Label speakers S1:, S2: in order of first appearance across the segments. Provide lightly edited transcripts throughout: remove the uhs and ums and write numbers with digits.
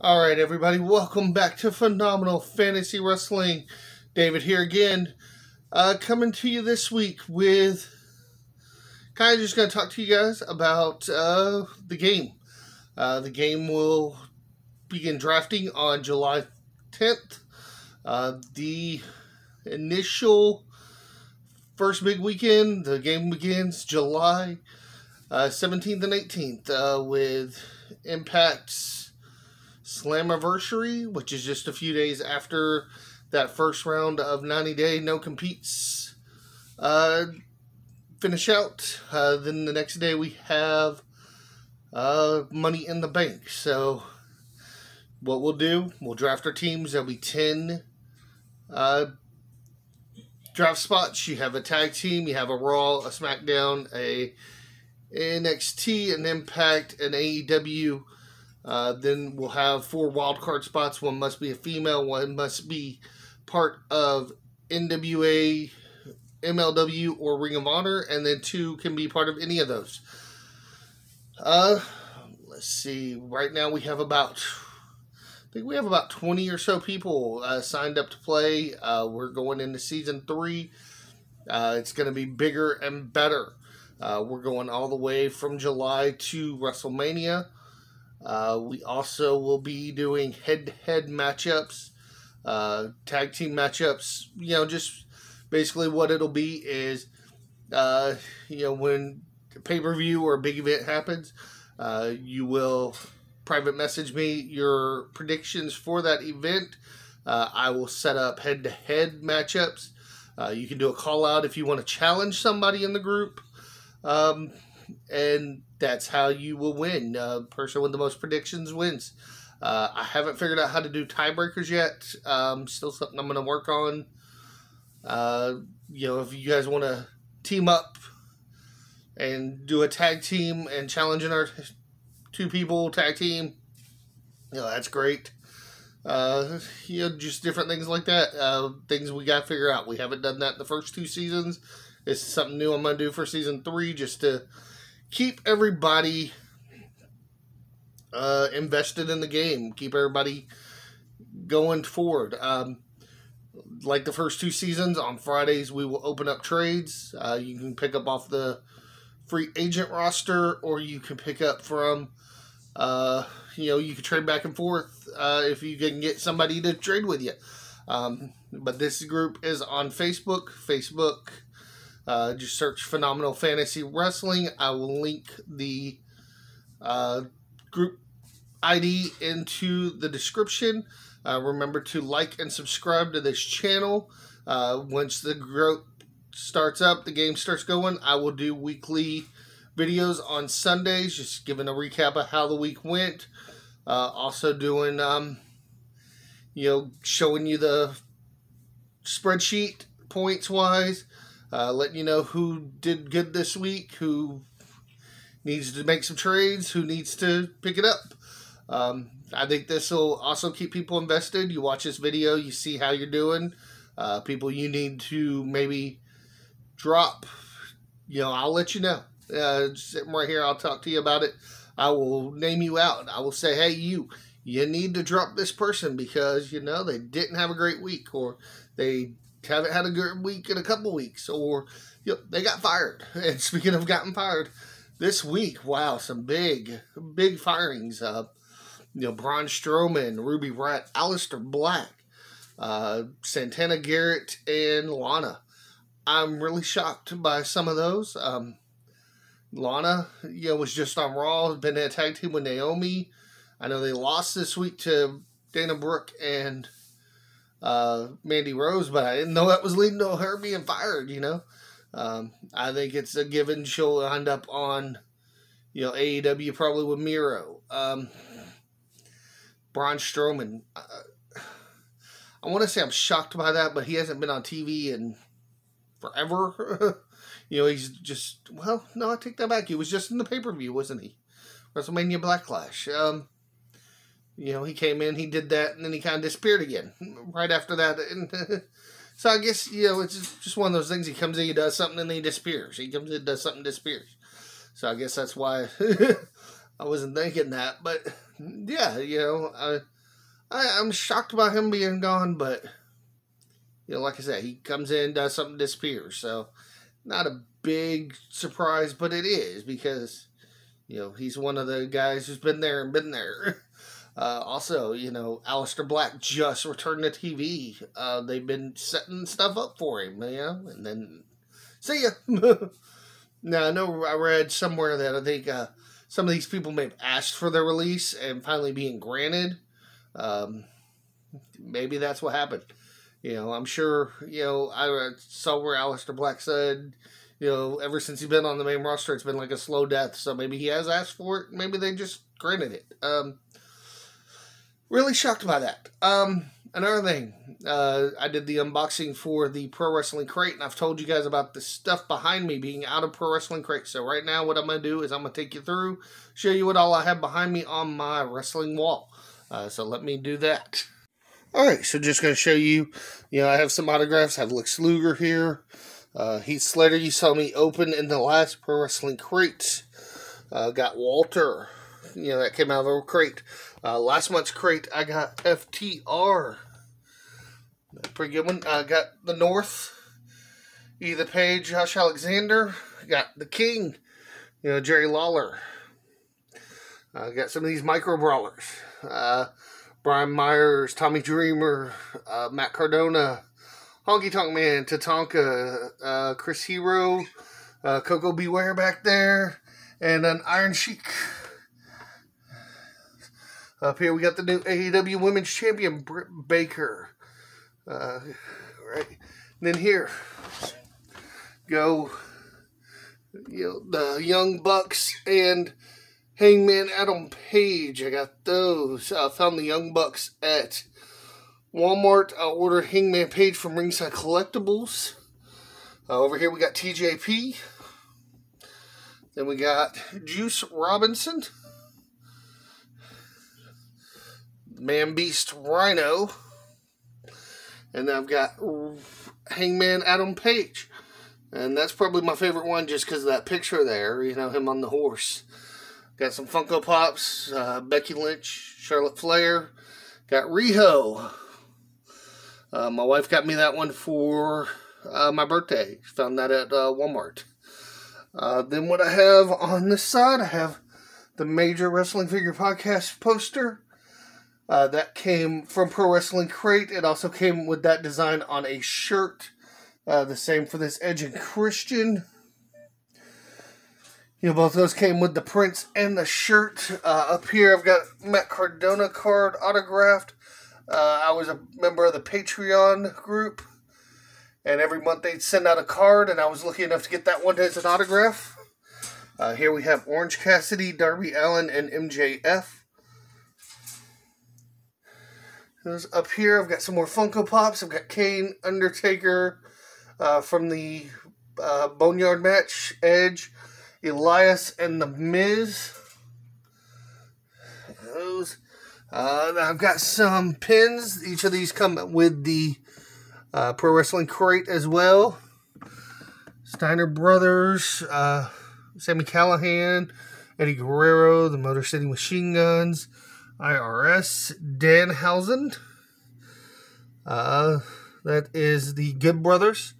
S1: Alright, everybody, welcome back to Phenomenal Fantasy Wrestling. David here again, coming to you this week with kind of just going to talk to you guys about the game. The game will begin drafting on July 10th. The initial first big weekend, the game begins July 17th and 18th with Impact's Slammiversary, which is just a few days after that first round of 90-day no-competes finish out. Then the next day we have Money in the Bank. So what we'll do, we'll draft our teams. There'll be 10 draft spots. You have a tag team, you have a Raw, a SmackDown, a NXT, an Impact, an AEW. Then we'll have 4 wildcard spots. One must be a female, one must be part of NWA, MLW, or Ring of Honor, and then 2 can be part of any of those. Let's see. Right now we have about 20 or so people signed up to play. We're going into Season 3. It's going to be bigger and better. We're going all the way from July to WrestleMania. We also will be doing head-to-head matchups, tag team matchups. You know, just basically what it'll be is, when a pay-per-view or a big event happens, you will private message me your predictions for that event. I will set up head-to-head matchups. You can do a call-out if you want to challenge somebody in the group. And that's how you will win. Person with the most predictions wins. I haven't figured out how to do tiebreakers yet. Still something I'm going to work on. If you guys want to team up and do a tag team and challenge in our 2-people tag team, that's great. Just different things like that. Things we got to figure out. We haven't done that in the first 2 seasons. It's something new I'm going to do for Season 3 just to keep everybody invested in the game. Keep everybody going forward. Like the first 2 seasons, on Fridays we will open up trades. You can pick up off the free agent roster, or you can pick up from, you can trade back and forth if you can get somebody to trade with you. But this group is on Facebook. Just search Phenomenal Fantasy Wrestling. I will link the group ID into the description. Remember to like and subscribe to this channel. Once the group starts up, the game starts going, I will do weekly videos on Sundays, just giving a recap of how the week went. Also doing, showing you the spreadsheet points-wise. Letting you know who did good this week, who needs to make some trades, who needs to pick it up. I think this will also keep people invested. You watch this video, you see how you're doing. People you need to maybe drop, I'll let you know. Sitting right here, I'll talk to you about it. I will name you out. I will say, hey, you need to drop this person because, they didn't have a great week, or they haven't had a good week in a couple weeks, or they got fired. And speaking of gotten fired, this week, wow, some big firings. Braun Strowman, Ruby Riott, Aleister Black, Santana Garrett, and Lana. I'm really shocked by some of those. Lana, was just on Raw, been in a tag team with Naomi. I know they lost this week to Dana Brooke and Mandy Rose, but I didn't know that was leading to her being fired. I think it's a given she'll end up on AEW, probably with Miro. Braun Strowman, I want to say I'm shocked by that, but he hasn't been on TV in forever. He's just, no, I take that back, he was just in the pay-per-view, wasn't he? WrestleMania Backlash. He came in, he did that, and then he kind of disappeared again right after that. And so I guess, it's just one of those things. He comes in, he does something, and then he disappears. He comes in, does something, disappears. So I guess that's why I wasn't thinking that. But yeah, I'm shocked about him being gone, but like I said, he comes in, does something, disappears. So not a big surprise, but it is because he's one of the guys who's been there and been there. Also, Aleister Black just returned to TV. They've been setting stuff up for him, and then see ya. Now, I know I read somewhere that I think some of these people may have asked for their release and finally being granted. Maybe that's what happened. I'm sure, I saw where Aleister Black said, ever since he's been on the main roster, it's been like a slow death. So maybe he has asked for it. Maybe they just granted it. Really shocked by that. Another thing, I did the unboxing for the Pro Wrestling Crate, and I've told you guys about the stuff behind me being out of Pro Wrestling Crate. So right now what I'm going to do is I'm going to take you through, show you what all I have behind me on my wrestling wall. So let me do that. Alright, so just going to show you, I have some autographs. I have Lex Luger here. Heath Slater, you saw me open in the last Pro Wrestling Crate. Got Walter, that came out of a crate. Last month's crate, I got FTR. Pretty good one. Got the North, Ethan Page, Josh Alexander. Got the King, Jerry Lawler. Got some of these micro brawlers. Brian Myers, Tommy Dreamer, Matt Cardona, Honky Tonk Man, Tatanka, Chris Hero, Coco Beware back there, and an Iron Sheik. Up here we got the new AEW Women's Champion, Britt Baker. Right. And then here go, the Young Bucks and Hangman Adam Page. I got those. I found the Young Bucks at Walmart. I ordered Hangman Page from Ringside Collectibles. Over here we got TJP. Then we got Juice Robinson. Man Beast Rhino. And then I've got Hangman Adam Page. And that's probably my favorite one just because of that picture there. Him on the horse. Got some Funko Pops, Becky Lynch, Charlotte Flair. Got Riho. My wife got me that one for my birthday. Found that at Walmart. Then what I have on this side, I have the Major Wrestling Figure Podcast poster. That came from Pro Wrestling Crate. It also came with that design on a shirt. The same for this Edge and Christian. Both those came with the prints and the shirt. Up here, I've got Matt Cardona card autographed. I was a member of the Patreon group, and every month they'd send out a card, and I was lucky enough to get that one as an autograph. Here we have Orange Cassidy, Darby Allin, and MJF. Up here, I've got some more Funko Pops. I've got Kane, Undertaker, from the Boneyard match, Edge, Elias, and The Miz. Those. I've got some pins. Each of these come with the Pro Wrestling Crate as well. Steiner Brothers, Sami Callihan, Eddie Guerrero, the Motor City Machine Guns, IRS, Danhausen. That is the Good Brothers.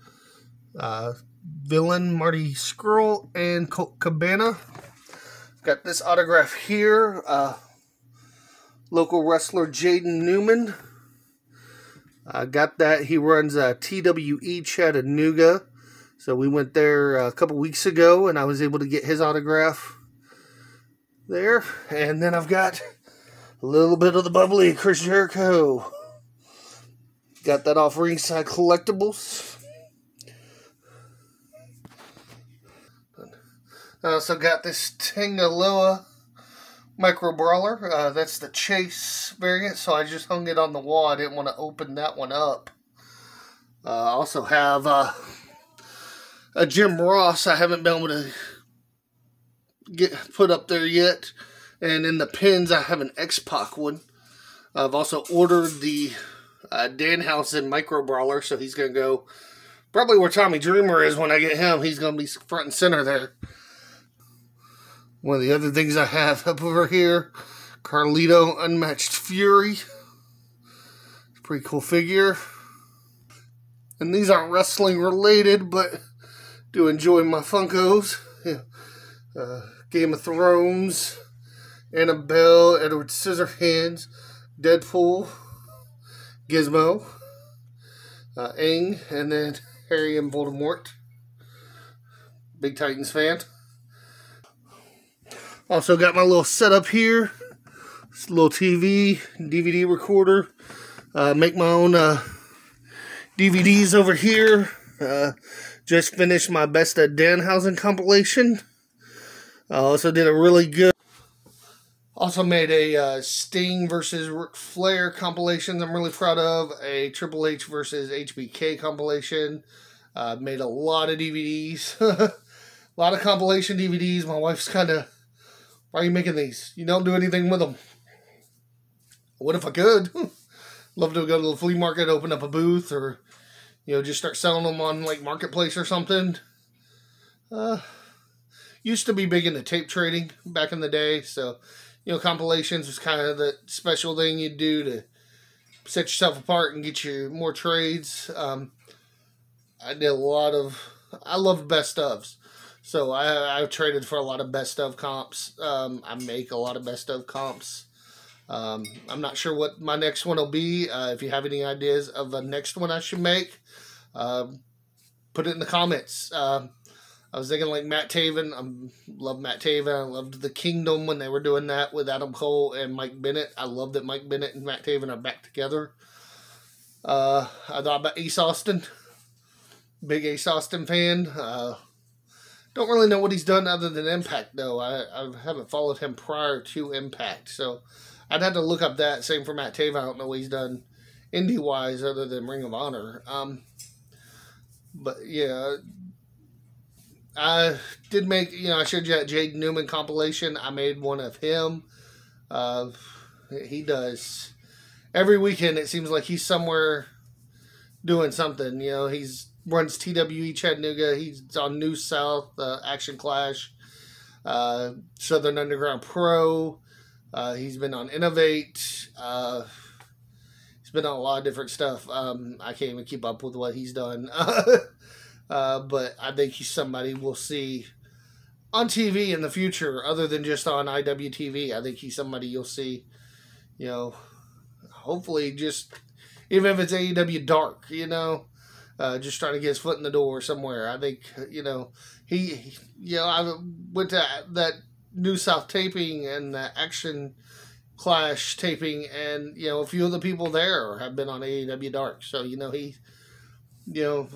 S1: Villain Marty Scurll and Colt Cabana. Got this autograph here. Local wrestler Jaden Newman. Got that. He runs TWE Chattanooga. So we went there a couple weeks ago and I was able to get his autograph there. And then I've got a little bit of the bubbly Chris Jericho. Got that off Ringside Collectibles. I also got this Tangaloa Micro Brawler. That's the Chase variant, so I just hung it on the wall. I didn't want to open that one up. I also have a Jim Ross I haven't been able to get put up there yet. And in the pins, I have an X-Pac one. I've also ordered the Danhausen Micro Brawler, so he's going to go probably where Tommy Dreamer is when I get him. He's going to be front and center there. One of the other things I have up over here, Carlito Unmatched Fury. Pretty cool figure. And these aren't wrestling related, but do enjoy my Funkos. Yeah. Game of Thrones, Annabelle, Edward Scissorhands, Deadpool, Gizmo, Aang, and then Harry and Voldemort. Big Titans fan. Also got my little setup here. This little TV, DVD recorder. Make my own DVDs over here. Just finished my Best of Danhausen compilation. Also did a really good... Also made a Sting versus Ric Flair compilation I'm really proud of. A Triple H versus HBK compilation. Made a lot of DVDs. A lot of compilation DVDs. My wife's kind of... Why are you making these? You don't do anything with them. What if I could? Love to go to the flea market, open up a booth, or, you know, just start selling them on, like, Marketplace or something. Used to be big into tape trading back in the day, so, you know, compilations was kind of the special thing you'd do to set yourself apart and get you more trades. I did a lot of... I loved best ofs. So I traded for a lot of best of comps. I make a lot of best of comps. I'm not sure what my next one will be. If you have any ideas of the next one I should make, put it in the comments. I was thinking like Matt Taven. I love Matt Taven. I loved The Kingdom when they were doing that with Adam Cole and Mike Bennett. I love that Mike Bennett and Matt Taven are back together. I thought about Ace Austin. Big Ace Austin fan. Don't really know what he's done other than Impact, though. I haven't followed him prior to Impact, so I'd have to look up that. Same for Matt Taven. I don't know what he's done indie-wise other than Ring of Honor. But, yeah, I did make, you know, I showed you that Jade Newman compilation. I made one of him. He does. Every weekend, it seems like he's somewhere doing something. You know, runs TWE Chattanooga. He's on New South, Action Clash, Southern Underground Pro. He's been on Innovate. He's been on a lot of different stuff. I can't even keep up with what he's done. But I think he's somebody we'll see on TV in the future, other than just on IWTV. I think he's somebody you'll see, you know, hopefully just, even if it's AEW Dark, you know, just trying to get his foot in the door somewhere. I think, you know, I went to that New South taping and the Action Clash taping, and, you know, a few of the people there have been on AEW Dark. So, you know, you know,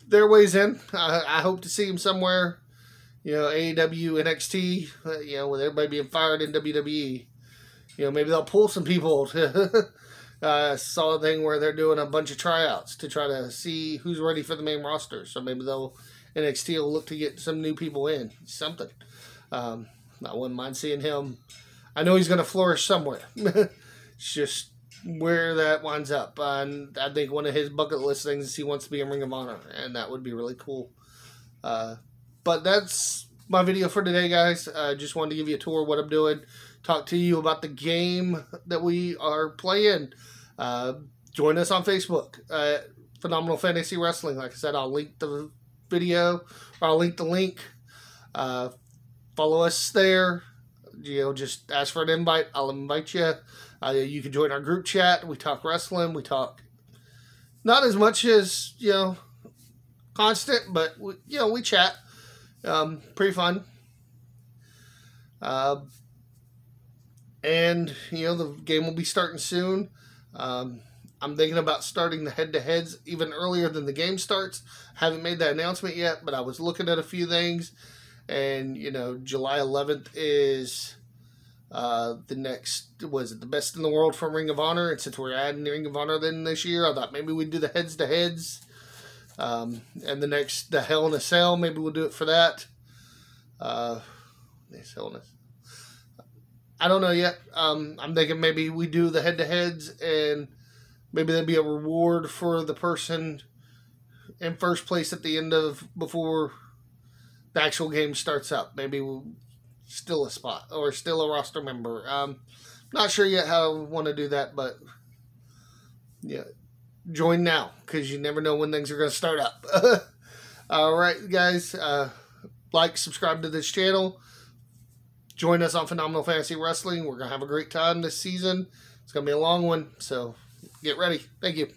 S1: their ways in. I hope to see him somewhere, you know, AEW, NXT, you know, with everybody being fired in WWE. You know, maybe they'll pull some people to... saw a thing where they're doing a bunch of tryouts to try to see who's ready for the main roster. So maybe NXT will look to get some new people in. Something. I wouldn't mind seeing him. I know he's going to flourish somewhere. It's just where that winds up. And I think one of his bucket list things is he wants to be in Ring of Honor. And that would be really cool. But that's my video for today, guys. I just wanted to give you a tour of what I'm doing. Talk to you about the game that we are playing. Join us on Facebook, Phenomenal Fantasy Wrestling. Like I said, I'll link the video, or I'll link the link. Follow us there. You know, just ask for an invite. I'll invite you. You can join our group chat. We talk wrestling. We talk not as much as, you know, constant, but you know, we chat. Pretty fun. And, you know, the game will be starting soon. I'm thinking about starting the head-to-heads even earlier than the game starts. Haven't made that announcement yet, but I was looking at a few things. And, you know, July 11th is the next, was it the Best in the World from Ring of Honor? And since we're adding Ring of Honor then this year, I thought maybe we'd do the heads-to-heads. And the Hell in a Cell, maybe we'll do it for that. I don't know yet. I'm thinking maybe we do the head-to-heads, and maybe there'll be a reward for the person in first place at the end of, before the actual game starts up. Maybe we'll still a spot or still a roster member. Not sure yet how I want to do that, but yeah, join now because you never know when things are going to start up. All right, guys, like, subscribe to this channel. Join us on Phenomenal Fantasy Wrestling. We're going to have a great time this season. It's going to be a long one, so get ready. Thank you.